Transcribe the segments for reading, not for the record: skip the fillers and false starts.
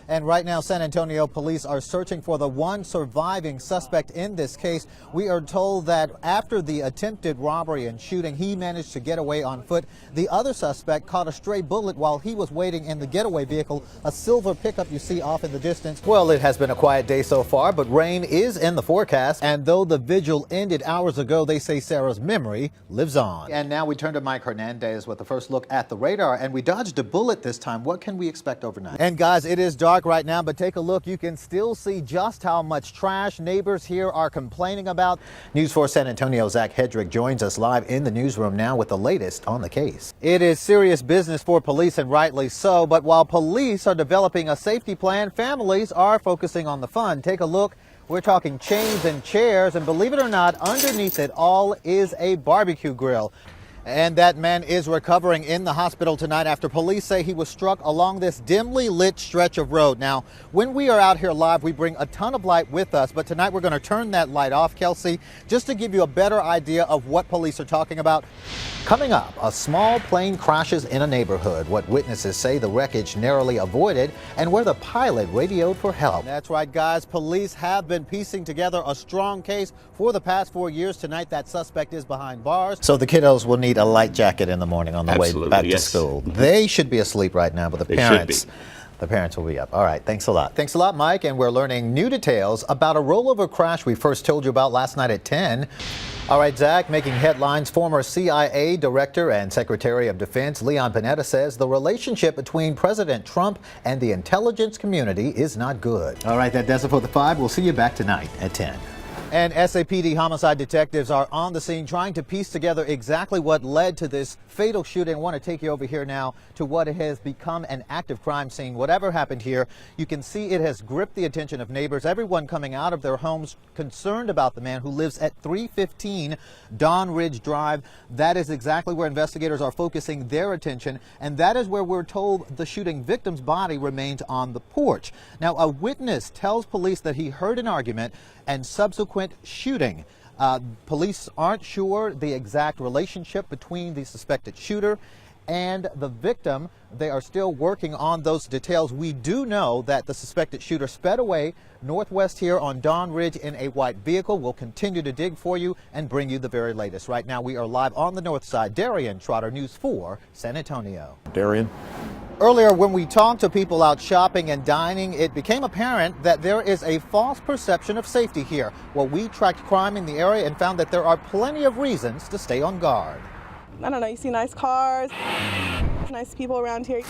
And right now, San Antonio police are searching for the one surviving suspect in this case. We are told that after the attempted robbery and shooting, he managed to get away on foot. The other suspect caught a stray bullet while he was waiting in the getaway vehicle, a silver pickup you see off in the distance. Well, it has been a quiet day so far, but rain is in the forecast. And though the vigil ended hours ago, they say Sarah's memory lives on. And now we turn to Mike Hernandez with the first look at the radar. And we dodged a bullet this time. What can we expect overnight? And guys, it is dark right now, but take a look. You can still see just how much trash neighbors here are complaining about. News 4 San Antonio, Zach Hedrick joins us live in the newsroom now with the latest on the case. It is serious business for police, and rightly so. But while police are developing a safety plan, families are focusing on the fun. Take a look. We're talking chains and chairs, and believe it or not, underneath it all is a barbecue grill. And that man is recovering in the hospital tonight after police say he was struck along this dimly lit stretch of road. Now, when we are out here live, we bring a ton of light with us, but tonight we're going to turn that light off, Kelsey, just to give you a better idea of what police are talking about. Coming up, a small plane crashes in a neighborhood, what witnesses say the wreckage narrowly avoided, and where the pilot radioed for help. That's right, guys. Police have been piecing together a strong case for the past 4 years. Tonight, that suspect is behind bars. So the kiddos will need a light jacket in the morning on the way back to school. They should be asleep right now, but the parents will be up. All right, thanks a lot. Thanks a lot, Mike. And we're learning new details about a rollover crash we first told you about last night at 10. All right, Zach, making headlines, former CIA Director and Secretary of Defense Leon Panetta says the relationship between President Trump and the intelligence community is not good. All right, that does it for the 5. We'll see you back tonight at 10. And SAPD homicide detectives are on the scene trying to piece together exactly what led to this fatal shooting. I want to take you over here now to what has become an active crime scene. Whatever happened here, you can see it has gripped the attention of neighbors, everyone coming out of their homes concerned about the man who lives at 315 Don Ridge Drive. That is exactly where investigators are focusing their attention, and that is where we're told the shooting victim's body remains on the porch. Now, a witness tells police that he heard an argument and subsequent shooting. Police aren't sure the exact relationship between the suspected shooter and the victim. They are still working on those details. We do know that the suspected shooter sped away northwest here on Don Ridge in a white vehicle. We'll continue to dig for you and bring you the very latest. Right now, we are live on the north side. Darian Trotter, News 4, San Antonio. Darian. Earlier, when we talked to people out shopping and dining, it became apparent that there is a false perception of safety here. Well, we tracked crime in the area and found that there are plenty of reasons to stay on guard. I don't know, you see nice cars, nice people around here,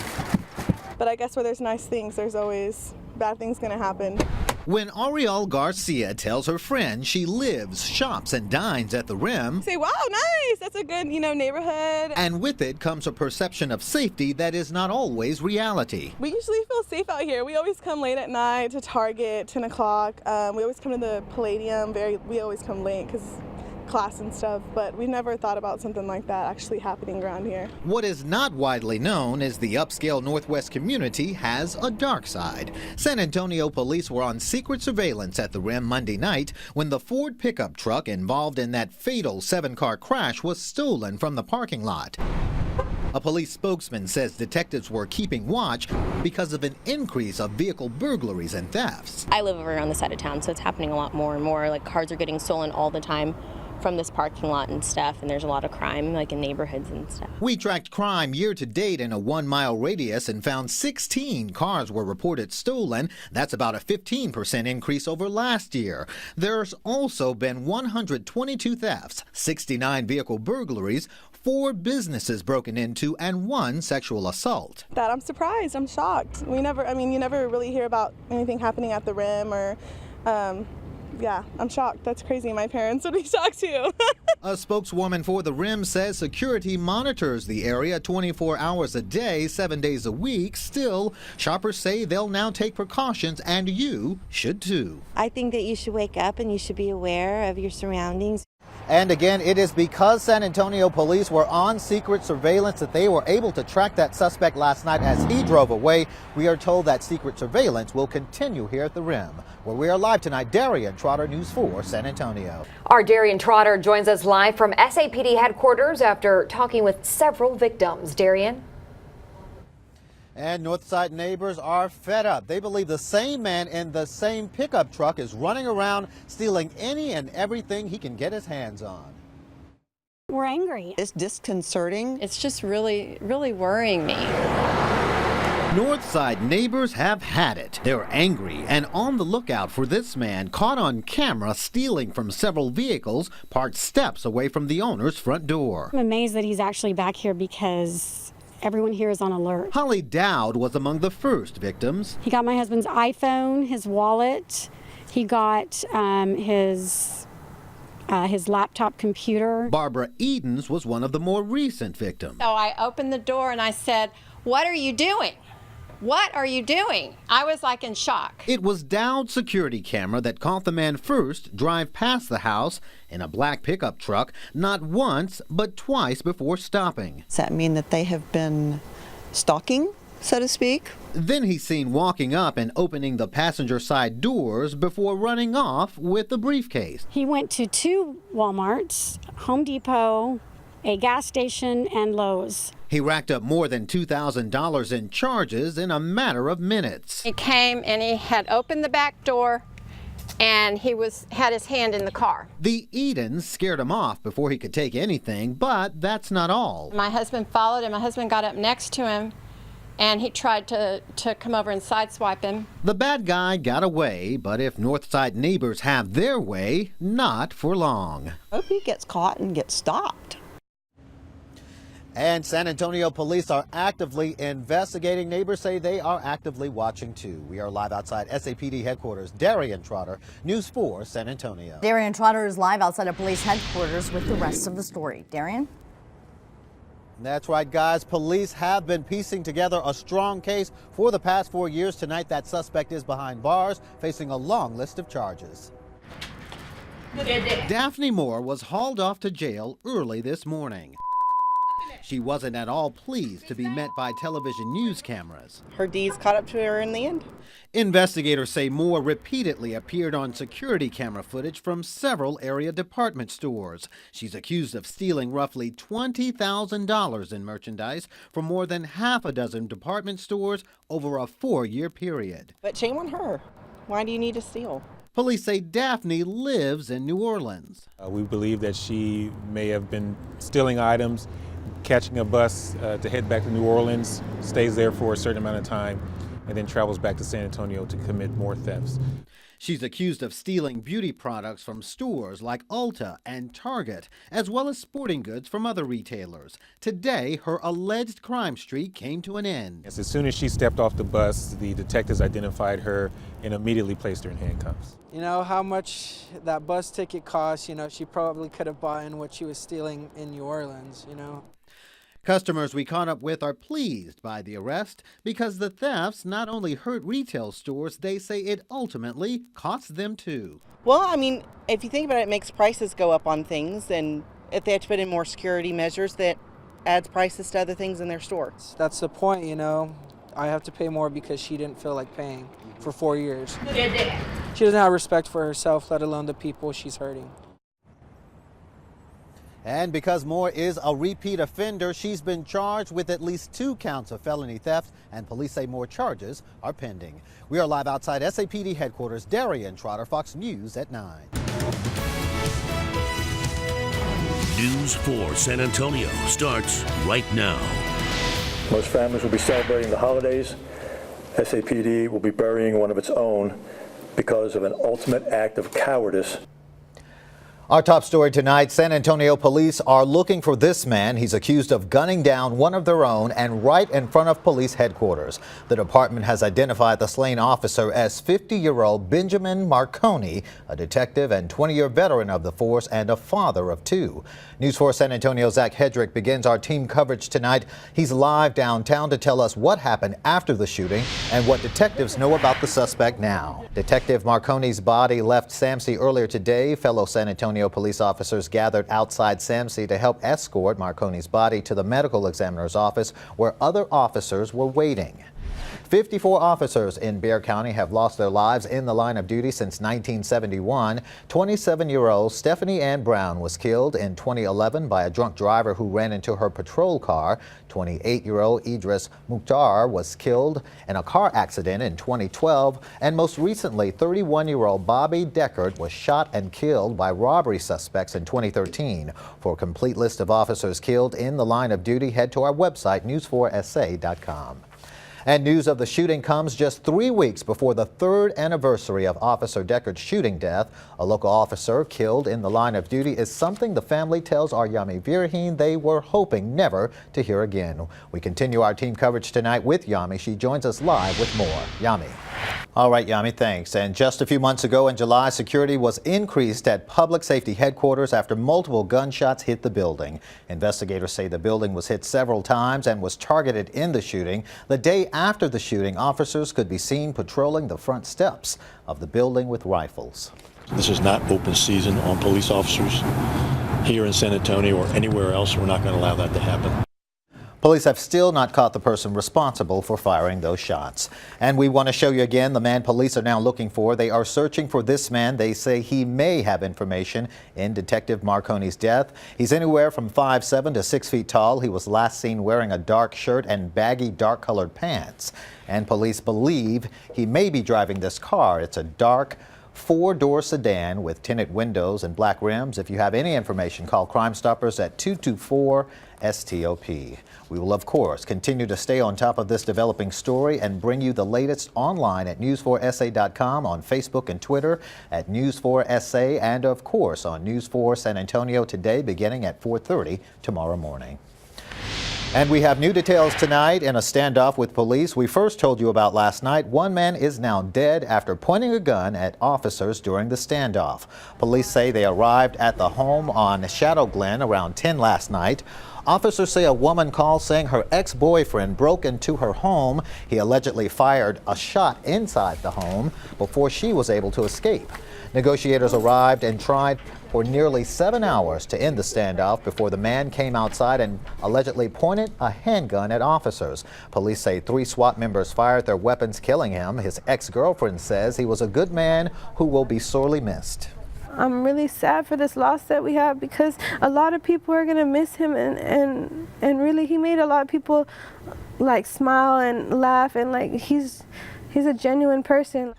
but I guess where there's nice things, there's always bad things gonna happen. When Ariel Garcia tells her friend she lives, shops, and dines at the Rim, Say, wow, nice, that's a good, neighborhood. And with it comes a perception of safety that is not always reality. We usually feel safe out here. We always come late at night to Target, 10 o'clock. We always come to the Palladium, we always come late because class and stuff, but we never thought about something like that actually happening around here. What is not widely known is the upscale Northwest community has a dark side. San Antonio police were on secret surveillance at the Rim Monday night when the Ford pickup truck involved in that fatal 7-car crash was stolen from the parking lot. A police spokesman says detectives were keeping watch because of an increase of vehicle burglaries and thefts. I live over on the side of town, so it's happening a lot more and more. Like, cars are getting stolen all the time from this parking lot and stuff, and there's a lot of crime, like in neighborhoods and stuff. We tracked crime year to date in a 1-mile radius and found 16 cars were reported stolen. That's about a 15% increase over last year. There's also been 122 thefts, 69 vehicle burglaries, 4 businesses broken into, and 1 sexual assault. That I'm surprised, I'm shocked. You never really hear about anything happening at the Rim or, yeah, I'm shocked. That's crazy. My parents would be shocked too. A spokeswoman for the Rim says security monitors the area 24 hours a day, 7 days a week. Still, shoppers say they'll now take precautions, and you should too. I think that you should wake up and you should be aware of your surroundings. And again, it is because San Antonio police were on secret surveillance that they were able to track that suspect last night as he drove away. We are told that secret surveillance will continue here at the Rim. Where we are live tonight, Darian Trotter, News 4, San Antonio. Our Darian Trotter joins us live from SAPD headquarters after talking with several victims. Darian? And Northside neighbors are fed up. They believe the same man in the same pickup truck is running around stealing any and everything he can get his hands on. We're angry. It's disconcerting. It's just really worrying me. Northside neighbors have had it. They're angry and on the lookout for this man caught on camera stealing from several vehicles parked steps away from the owner's front door. I'm amazed that he's actually back here because everyone here is on alert. Holly Dowd was among the first victims. He got my husband's iPhone, his wallet. He got his laptop computer. Barbara Edens was one of the more recent victims. So I opened the door and I said, "What are you doing? What are you doing?" I was like in shock. It was Dowd's security camera that caught the man first drive past the house in a black pickup truck, not once, but twice before stopping. Does that mean that they have been stalking, so to speak? Then he's seen walking up and opening the passenger side doors before running off with the briefcase. He went to 2 Walmarts, Home Depot, a gas station, and Lowe's. He racked up more than $2,000 in charges in a matter of minutes. He came and he had opened the back door and he had his hand in the car. The Edens scared him off before he could take anything, but that's not all. My husband followed him. My husband got up next to him and he tried to come over and sideswipe him. The bad guy got away, but if Northside neighbors have their way, not for long. Hope he gets caught and gets stopped. And San Antonio police are actively investigating. Neighbors say they are actively watching too. We are live outside SAPD headquarters. Darian Trotter, News 4 San Antonio. Darian Trotter is live outside of police headquarters with the rest of the story. Darian? That's right, guys. Police have been piecing together a strong case for the past 4 years. Tonight, that suspect is behind bars, facing a long list of charges. Daphne Moore was hauled off to jail early this morning. She wasn't at all pleased to be met by television news cameras. Her D's caught up to her in the end. Investigators say Moore repeatedly appeared on security camera footage from several area department stores. She's accused of stealing roughly $20,000 in merchandise from more than half a dozen department stores over a 4-year period. But shame on her. Why do you need to steal? Police say Daphne lives in New Orleans. We believe that she may have been stealing items, catching a bus to head back to New Orleans, stays there for a certain amount of time, and then travels back to San Antonio to commit more thefts. She's accused of stealing beauty products from stores like Ulta and Target, as well as sporting goods from other retailers. Today, her alleged crime streak came to an end. As soon as she stepped off the bus, the detectives identified her and immediately placed her in handcuffs. You know, how much that bus ticket cost, she probably could have bought in what she was stealing in New Orleans, Customers we caught up with are pleased by the arrest because the thefts not only hurt retail stores, they say it ultimately cost them too. Well, I mean, if you think about it, it makes prices go up on things, and if they have to put in more security measures, that adds prices to other things in their store. That's the point, I have to pay more because she didn't feel like paying for 4 years. She doesn't have respect for herself, let alone the people she's hurting. And because Moore is a repeat offender, she's been charged with at least 2 counts of felony theft, and police say more charges are pending. We are live outside SAPD headquarters. Darian Trotter, Fox News at 9. News 4 San Antonio starts right now. Most families will be celebrating the holidays. SAPD will be burying one of its own because of an ultimate act of cowardice. Our top story tonight, San Antonio police are looking for this man. He's accused of gunning down one of their own and right in front of police headquarters. The department has identified the slain officer as 50-year-old Benjamin Marconi, a detective and 20-year veteran of the force and a father of 2. News 4 San Antonio Zach Hedrick begins our team coverage tonight. He's live downtown to tell us what happened after the shooting and what detectives know about the suspect now. Detective Marconi's body left SAMC earlier today. Fellow San Antonio police officers gathered outside SAMC to help escort Marconi's body to the medical examiner's office where other officers were waiting. 54 officers in Bexar County have lost their lives in the line of duty since 1971. 27-year-old Stephanie Ann Brown was killed in 2011 by a drunk driver who ran into her patrol car. 28-year-old Idris Mukhtar was killed in a car accident in 2012. And most recently, 31-year-old Bobby Deckard was shot and killed by robbery suspects in 2013. For a complete list of officers killed in the line of duty, head to our website, news4sa.com. And news of the shooting comes just 3 weeks before the third anniversary of Officer Deckard's shooting death. A local officer killed in the line of duty is something the family tells our Yami Virhin they were hoping never to hear again. We continue our team coverage tonight with Yami. She joins us live with more. Yami. All right, Yami, thanks. And just a few months ago in July, security was increased at public safety headquarters after multiple gunshots hit the building. Investigators say the building was hit several times and was targeted in the shooting. The day after the shooting, officers could be seen patrolling the front steps of the building with rifles. This is not open season on police officers here in San Antonio or anywhere else. We're not going to allow that to happen. Police have still not caught the person responsible for firing those shots. And we want to show you again the man police are now looking for. They are searching for this man. They say he may have information in Detective Marconi's death. He's anywhere from 5'7" to 6 feet tall. He was last seen wearing a dark shirt and baggy dark-colored pants. And police believe he may be driving this car. It's a dark four-door sedan with tinted windows and black rims. If you have any information, call Crime Stoppers at 224-STOP. We will, of course, continue to stay on top of this developing story and bring you the latest online at news4sa.com, on Facebook and Twitter at News4SA, and, of course, on News 4 San Antonio today beginning at 4:30 tomorrow morning. And we have new details tonight in a standoff with police we first told you about last night. One man is now dead after pointing a gun at officers during the standoff. Police say they arrived at the home on Shadow Glen around 10 last night. Officers say a woman called saying her ex-boyfriend broke into her home. He allegedly fired a shot inside the home before she was able to escape. Negotiators arrived and tried for nearly 7 hours to end the standoff before the man came outside and allegedly pointed a handgun at officers. Police say 3 SWAT members fired their weapons, killing him. His ex-girlfriend says he was a good man who will be sorely missed. I'm really sad for this loss that we have because a lot of people are gonna miss him, and really he made a lot of people like smile and laugh, and like he's a genuine person.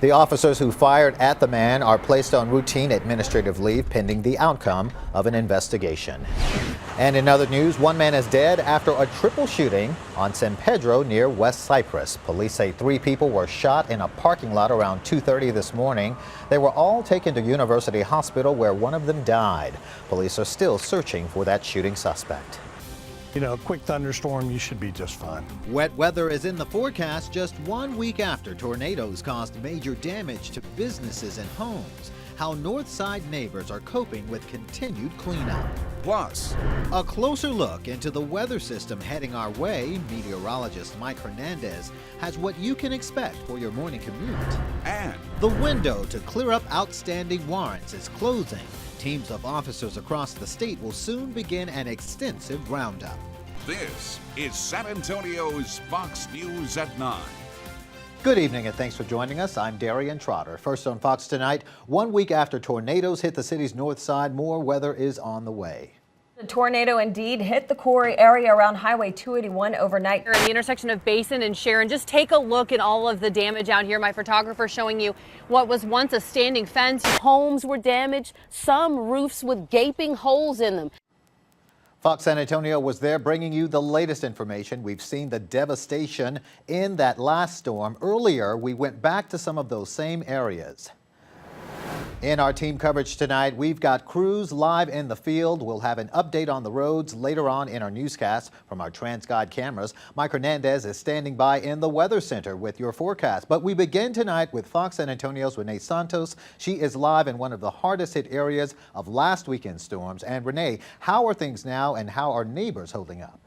The officers who fired at the man are placed on routine administrative leave pending the outcome of an investigation. And in other news, one man is dead after a triple shooting on San Pedro near West Cypress. Police say 3 people were shot in a parking lot around 2:30 this morning. They were all taken to University Hospital where one of them died. Police are still searching for that shooting suspect. You know, a quick thunderstorm, you should be just fine. Wet weather is in the forecast just 1 week after tornadoes caused major damage to businesses and homes. How Northside neighbors are coping with continued cleanup. Plus, a closer look into the weather system heading our way. Meteorologist Mike Hernandez has what you can expect for your morning commute. And the window to clear up outstanding warrants is closing. Teams of officers across the state will soon begin an extensive roundup. This is San Antonio's Fox News at 9. Good evening and thanks for joining us. I'm Darian Trotter. First on Fox tonight, 1 week after tornadoes hit the city's north side, more weather is on the way. The tornado indeed hit the Corey area around Highway 281 overnight. At the intersection of Basin and Sharon, just take a look at all of the damage out here. My photographer showing you what was once a standing fence. Homes were damaged, some roofs with gaping holes in them. Fox San Antonio was there bringing you the latest information. We've seen the devastation in that last storm. Earlier, we went back to some of those same areas. In our team coverage tonight, we've got crews live in the field. We'll have an update on the roads later on in our newscast from our TransGuide cameras. Mike Hernandez is standing by in the Weather Center with your forecast. But we begin tonight with Fox San Antonio's Renee Santos. She is live in one of the hardest hit areas of last weekend's storms. And Renee, how are things now and how are neighbors holding up?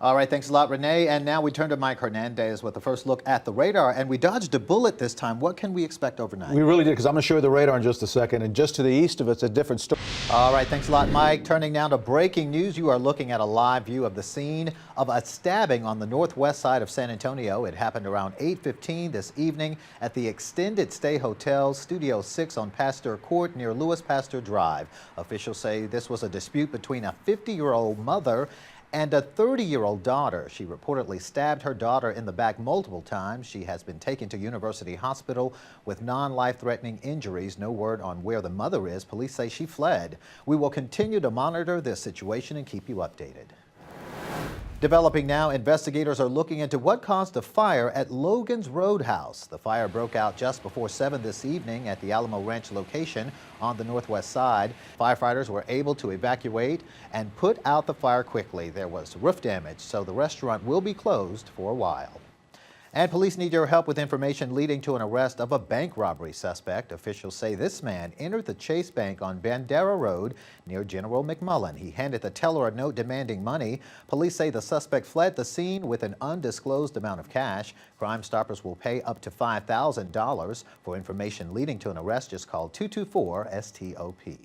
All right, thanks a lot, Renee. And now we turn to Mike Hernandez with the first look at the radar. And we dodged a bullet this time. What can we expect overnight? We really did, because I'm going to show you the radar in just a second. And just to the east of it's a different story. All right, thanks a lot, Mike. Turning now to breaking news. You are looking at a live view of the scene of a stabbing on the northwest side of San Antonio. It happened around 8:15 this evening at the Extended Stay Hotel, Studio 6 on Pasteur Court near Louis Pasteur Drive. Officials say this was a dispute between a 50-year-old mother and a 30-year-old daughter. She reportedly stabbed her daughter in the back multiple times. She has been taken to University Hospital with non-life-threatening injuries. No word on where the mother is. Police say she fled. We will continue to monitor this situation and keep you updated. Developing now, investigators are looking into what caused a fire at Logan's Roadhouse. The fire broke out just before 7 this evening at the Alamo Ranch location on the northwest side. Firefighters were able to evacuate and put out the fire quickly. There was roof damage, so the restaurant will be closed for a while. And police need your help with information leading to an arrest of a bank robbery suspect. Officials say this man entered the Chase Bank on Bandera Road near General McMullen. He handed the teller a note demanding money. Police say the suspect fled the scene with an undisclosed amount of cash. Crime Stoppers will pay up to $5,000. For information leading to an arrest, just call 224-STOP.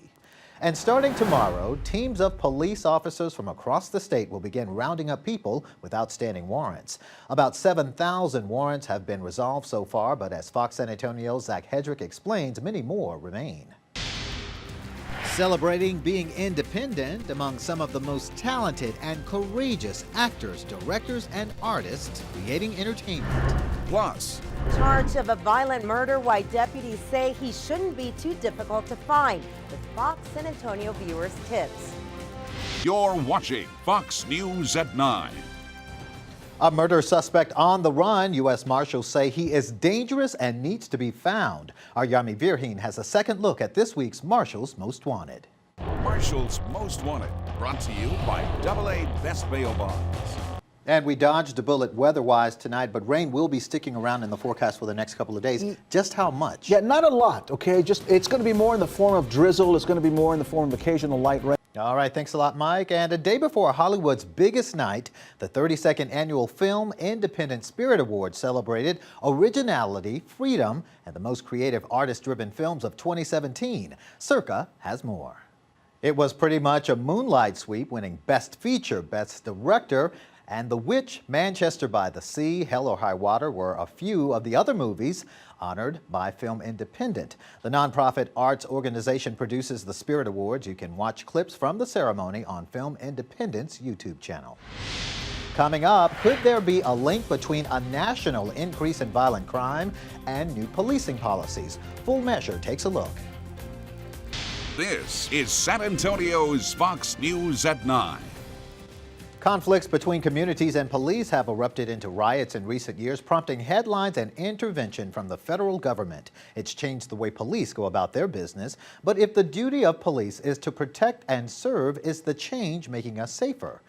And starting tomorrow, teams of police officers from across the state will begin rounding up people with outstanding warrants. About 7,000 warrants have been resolved so far, but as Fox San Antonio's Zach Hedrick explains, many more remain. Celebrating being independent among some of the most talented and courageous actors, directors, and artists creating entertainment. Plus, Charge of a violent murder, why deputies say he shouldn't be too difficult to find. With Fox San Antonio viewers' tips. you're watching Fox News at 9. A murder suspect on the run. U.S. Marshals say he is dangerous and needs to be found. Our Yami Virhin has a second look at this week's Marshals Most Wanted. Marshals Most Wanted, brought to you by AA Best Bail Bonds. And we dodged a bullet weather-wise tonight, but rain will be sticking around in the forecast for the next couple of days. Just how much? Yeah, not a lot, okay? It's going to be more in the form of drizzle. It's going to be more in the form of occasional light rain. All right, thanks a lot, Mike. And a day before Hollywood's biggest night, the 32nd Annual Film Independent Spirit Awards celebrated originality, freedom, and the most creative artist-driven films of 2017. Circa has more. It was pretty much a moonlight sweep, winning Best Feature, Best Director, and The Witch, Manchester by the Sea, Hell or High Water were a few of the other movies honored by Film Independent. The nonprofit arts organization produces the Spirit Awards. You can watch clips from the ceremony on Film Independent's YouTube channel. Coming up, could there be a link between a national increase in violent crime and new policing policies? Full Measure takes a look. This is San Antonio's Fox News at 9. Conflicts between communities and police have erupted into riots in recent years, prompting headlines and intervention from the federal government. It's changed the way police go about their business. But if the duty of police is to protect and serve, is the change making us safer?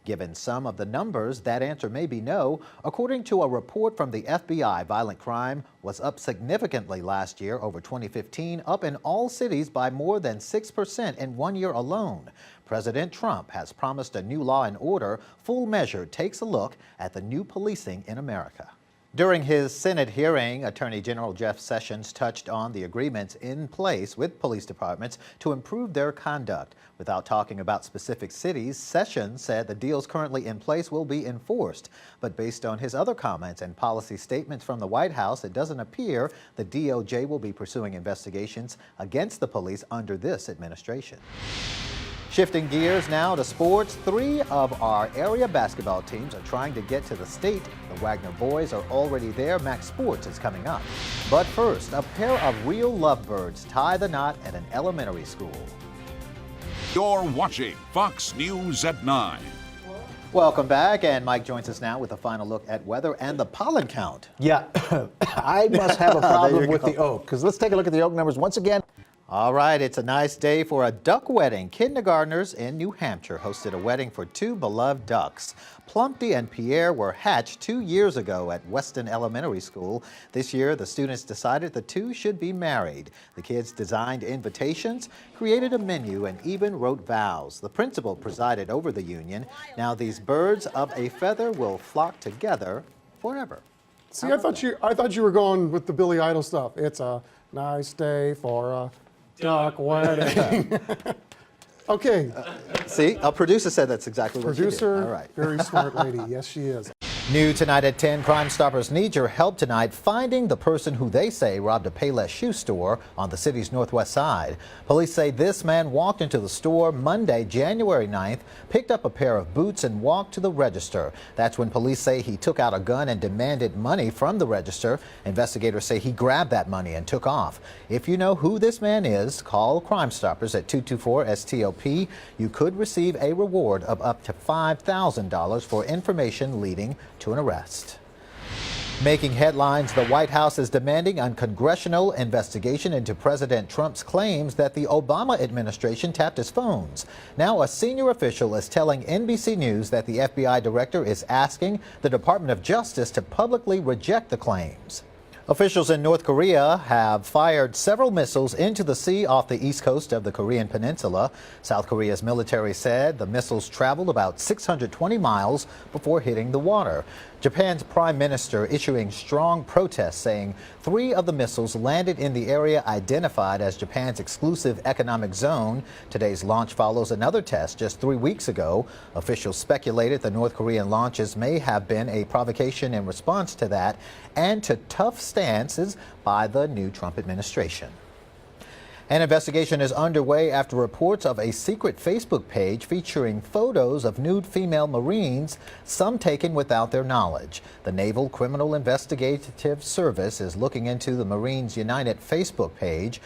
Given some of the numbers, that answer may be no. According to a report from the FBI, violent crime was up significantly last year over 2015, up in all cities by more than 6% in 1 year alone. President Trump has promised a new law and order. Full Measure takes a look at the new policing in America. During his Senate hearing, Attorney General Jeff Sessions touched on the agreements in place with police departments to improve their conduct. Without talking about specific cities, Sessions said the deals currently in place will be enforced. But based on his other comments and policy statements from the White House, it doesn't appear the DOJ will be pursuing investigations against the police under this administration. Shifting gears now to sports, 3 of our area basketball teams are trying to get to the state. The Wagner boys are already there. Max Sports is coming up. But first, a pair of real lovebirds tie the knot at an elementary school. You're watching Fox News at 9. Welcome back, and Mike joins us now with a final look at weather and the pollen count. Yeah, I must have a problem with the oak, because let's take a look at the oak numbers once again. All right, it's a nice day for a duck wedding. Kindergartners in New Hampshire hosted a wedding for two beloved ducks. Plumpty and Pierre were hatched 2 years ago at Weston Elementary School. This year, the students decided the two should be married. The kids designed invitations, created a menu, and even wrote vows. The principal presided over the union. Now these birds of a feather will flock together forever. See, I thought you were going with the Billy Idol stuff. It's a nice day for a duck wedding. Okay. See, a producer said that's exactly what she did. Producer, all right. Very smart lady. Yes, she is. New tonight at 10, Crime Stoppers need your help tonight finding the person who they say robbed a Payless shoe store on the city's northwest side. Police say this man walked into the store Monday, January 9th, picked up a pair of boots and walked to the register. That's when police say he took out a gun and demanded money from the register. Investigators say he grabbed that money and took off. If you know who this man is, call Crime Stoppers at 224-STOP. You could receive a reward of up to $5,000 for information leading to an arrest. Making headlines, the White House is demanding a congressional investigation into President Trump's claims that the Obama administration tapped his phones. Now, a senior official is telling NBC News that the FBI director is asking the Department of Justice to publicly reject the claims. Officials in North Korea have fired several missiles into the sea off the east coast of the Korean peninsula. South Korea's military said the missiles traveled about 620 miles before hitting the water. Japan's prime minister issuing strong protests, saying 3 of the missiles landed in the area identified as Japan's exclusive economic zone. Today's launch follows another test just 3 weeks ago. Officials speculated the North Korean launches may have been a provocation in response to that and to tough stances by the new Trump administration. An investigation is underway after reports of a secret Facebook page featuring photos of nude female Marines, some taken without their knowledge. The Naval Criminal Investigative Service is looking into the Marines United Facebook page.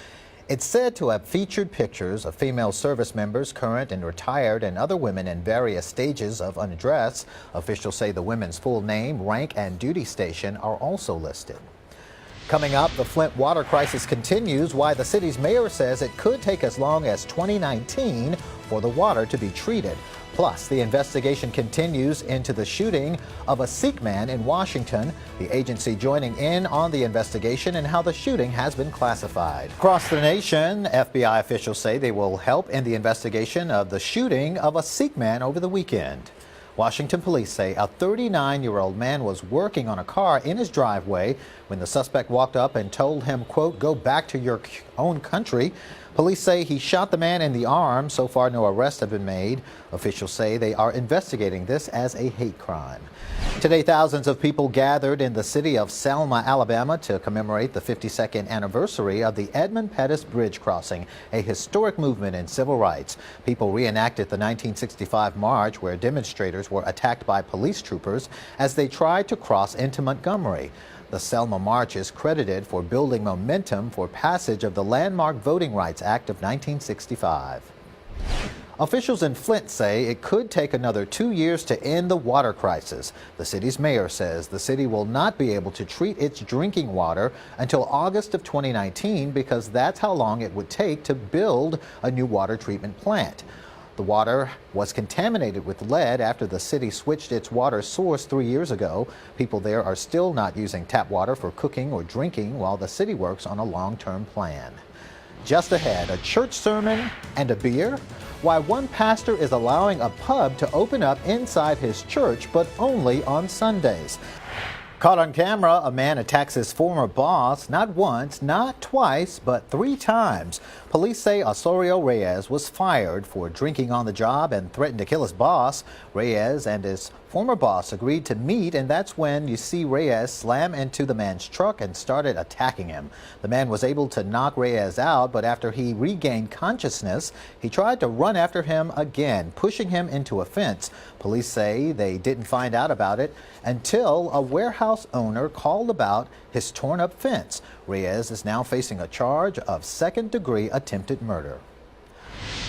It's said to have featured pictures of female service members, current and retired, and other women in various stages of undress. Officials say the women's full name, rank, and duty station are also listed. Coming up, the Flint water crisis continues, why the city's mayor says it could take as long as 2019 for the water to be treated. Plus, the investigation continues into the shooting of a Sikh man in Washington, the agency joining in on the investigation and how the shooting has been classified. Across the nation, FBI officials say they will help in the investigation of the shooting of a Sikh man over the weekend. Washington police say a 39-year-old man was working on a car in his driveway when the suspect walked up and told him, quote, "Go back to your own country." Police say he shot the man in the arm. So far, no arrests have been made. Officials say they are investigating this as a hate crime. Today, thousands of people gathered in the city of Selma, Alabama to commemorate the 52nd anniversary of the Edmund Pettus Bridge crossing, a historic movement in civil rights. People reenacted the 1965 march where demonstrators were attacked by police troopers as they tried to cross into Montgomery. The Selma March is credited for building momentum for passage of the landmark Voting Rights Act of 1965. Officials in Flint say it could take another 2 years to end the water crisis. The city's mayor says the city will not be able to treat its drinking water until August of 2019 because that's how long it would take to build a new water treatment plant. The water was contaminated with lead after the city switched its water source 3 years ago. People there are still not using tap water for cooking or drinking while the city works on a long-term plan. Just ahead, a church sermon and a beer. Why one pastor is allowing a pub to open up inside his church, but only on Sundays. Caught on camera, a man attacks his former boss not once, not twice, but 3 times. Police say Osorio Reyes was fired for drinking on the job and threatened to kill his boss. Reyes and his former boss agreed to meet, and that's when you see Reyes slam into the man's truck and started attacking him. The man was able to knock Reyes out, but after he regained consciousness, he tried to run after him again, pushing him into a fence. Police say they didn't find out about it until a warehouse owner called about his torn-up fence. Reyes is now facing a charge of second-degree attempted murder.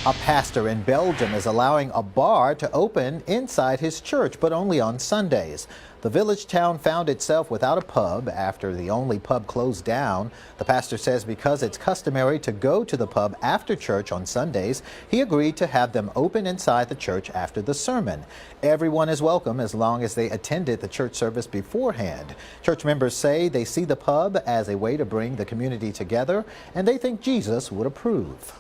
A pastor in Belgium is allowing a bar to open inside his church, but only on Sundays. The village town found itself without a pub after the only pub closed down. The pastor says because it's customary to go to the pub after church on Sundays, he agreed to have them open inside the church after the sermon. Everyone is welcome as long as they attended the church service beforehand. Church members say they see the pub as a way to bring the community together, and they think Jesus would approve.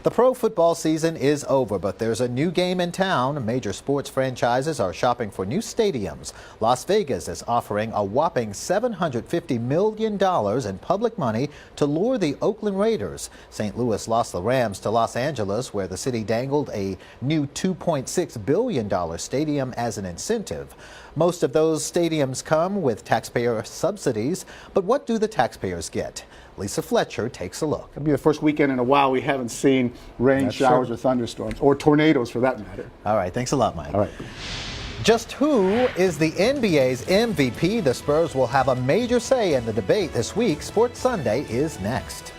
The pro football season is over, but there's a new game in town. Major sports franchises are shopping for new stadiums. Las Vegas is offering a whopping $750 million in public money to lure the Oakland Raiders. St. Louis lost the Rams to Los Angeles, where the city dangled a new $2.6 billion stadium as an incentive. Most of those stadiums come with taxpayer subsidies, but what do the taxpayers get? Lisa Fletcher takes a look. It'll be the first weekend in a while we haven't seen rain, showers, or thunderstorms, or tornadoes for that matter. All right, thanks a lot, Mike. All right. Just who is the NBA's MVP? The Spurs will have a major say in the debate this week. Sports Sunday is next.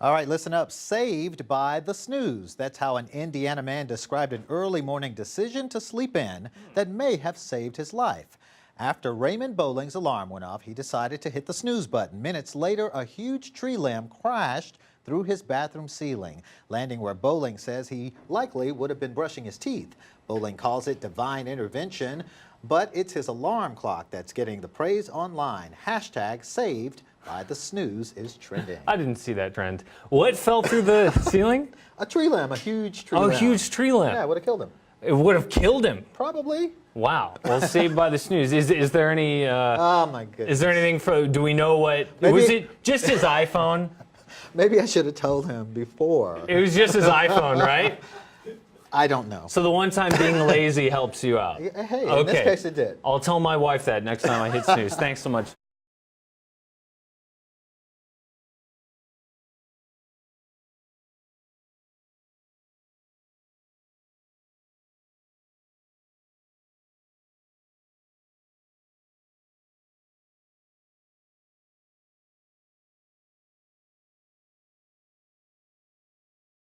All right, listen up. Saved by the snooze. That's how an Indiana man described an early morning decision to sleep in that may have saved his life. After Raymond Bowling's alarm went off, he decided to hit the snooze button. Minutes later, a huge tree limb crashed through his bathroom ceiling, landing where Bowling says he likely would have been brushing his teeth. Bowling calls it divine intervention, but it's his alarm clock that's getting the praise online. Hashtag saved by the snooze is trending. I didn't see that trend. What fell through the ceiling? A tree limb, a huge tree limb. Oh, huge tree limb. Yeah, it would have killed him. It would have killed him. Probably. Wow. Well, saved by the snooze. Is there any? Oh my goodness. Is there anything for? Do we know what? Maybe, was it just his iPhone? Maybe I should have told him before. It was just his iPhone, right? I don't know. So the one time being lazy helps you out. Hey, in this case it did. I'll tell my wife that next time I hit snooze. Thanks so much.